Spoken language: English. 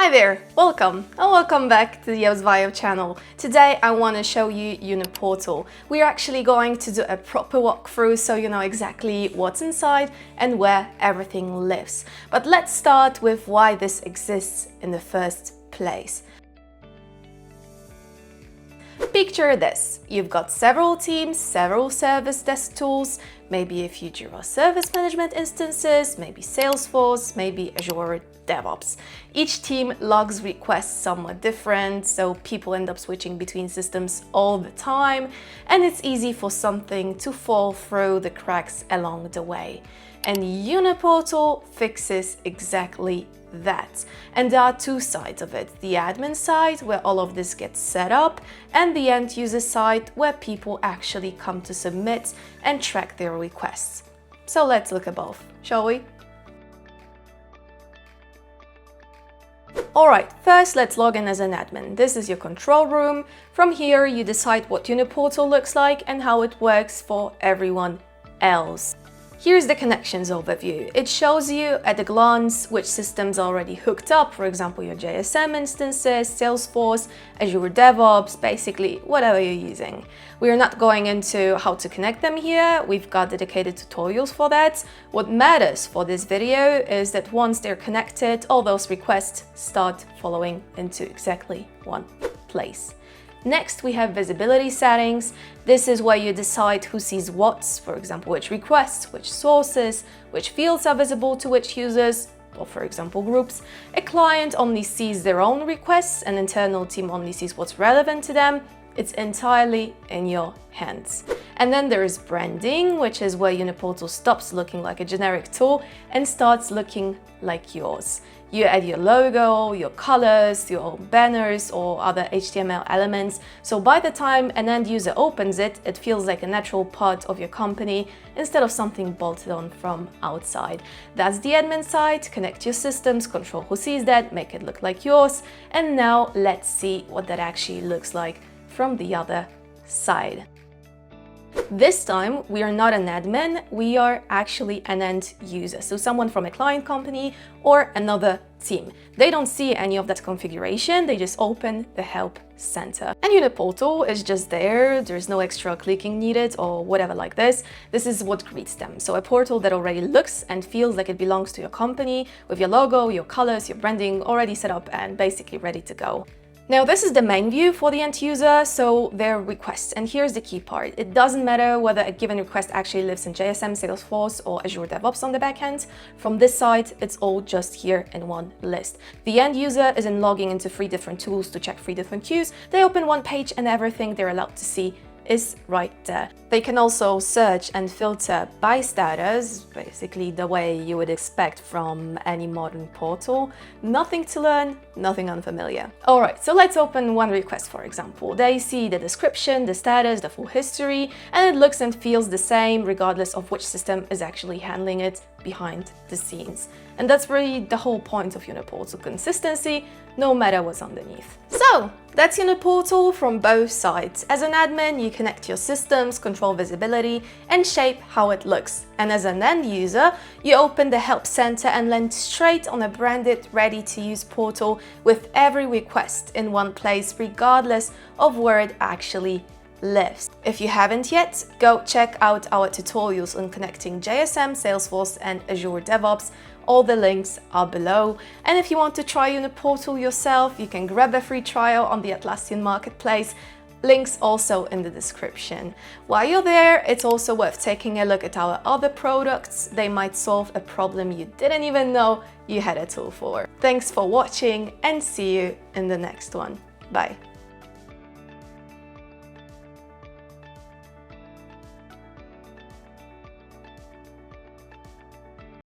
Hi there, welcome and welcome back to the Osvayo channel. Today I want to show you UniPortal. We're actually going to do a proper walkthrough so you know exactly what's inside and where everything lives. But let's start with why this exists in the first place. Picture this, you've got several teams, several service desk tools, maybe a few Jira Service Management instances, maybe Salesforce, maybe Azure DevOps. Each team logs requests somewhat different, so people end up switching between systems all the time, and it's easy for something to fall through the cracks along the way. And UniPortal fixes exactly that. And there are two sides of it, the admin side where all of this gets set up and the end user side where people actually come to submit and track their requests. So let's look at both, shall we? Alright, first let's log in as an admin. This is your control room. From here you decide what UniPortal looks like and how it works for everyone else. Here's the connections overview. It shows you at a glance which systems are already hooked up, for example your JSM instances, Salesforce, Azure DevOps, basically whatever you're using. We are not going into how to connect them here, we've got dedicated tutorials for that. What matters for this video is that once they're connected, all those requests start following into exactly one place. Next, we have visibility settings. This is where you decide who sees what, for example, which requests, which sources, which fields are visible to which users, or for example, groups. A client only sees their own requests, an internal team only sees what's relevant to them. It's entirely in your hands. And then there is branding, which is where UniPortal stops looking like a generic tool and starts looking like yours. You add your logo, your colors, your banners or other HTML elements. So by the time an end user opens it, it feels like a natural part of your company instead of something bolted on from outside. That's the admin side. Connect your systems, control who sees that, make it look like yours. And now let's see what that actually looks like from the other side. This time, we are not an admin, we are actually an end user, so someone from a client company or another team. They don't see any of that configuration, they just open the help center. And UniPortal is just there's no extra clicking needed or whatever like this. This is what greets them. So a portal that already looks and feels like it belongs to your company with your logo, your colors, your branding already set up and basically ready to go. Now this is the main view for the end user, so their requests. And here's the key part. It doesn't matter whether a given request actually lives in JSM, Salesforce or Azure DevOps on the backend. From this side, it's all just here in one list. The end user isn't logging into 3 different tools to check 3 different queues. They open one page and everything they're allowed to see is right there. They can also search and filter by status, basically the way you would expect from any modern portal. Nothing to learn, nothing unfamiliar. Alright, so let's open one request for example. They see the description, the status, the full history, and it looks and feels the same regardless of which system is actually handling it behind the scenes. And that's really the whole point of UniPortal, consistency, no matter what's underneath. So that's UniPortal from both sides. As an admin, you connect your systems, control visibility, and shape how it looks. And as an end user, you open the help center and land straight on a branded, ready-to-use portal with every request in one place, regardless of where it actually lives. If you haven't yet, go check out our tutorials on connecting JSM, Salesforce, and Azure DevOps. All the links are below. And if you want to try UniPortal yourself, you can grab a free trial on the Atlassian Marketplace. Links also in the description. While you're there, it's also worth taking a look at our other products. They might solve a problem you didn't even know you had a tool for. Thanks for watching and see you in the next one. Bye.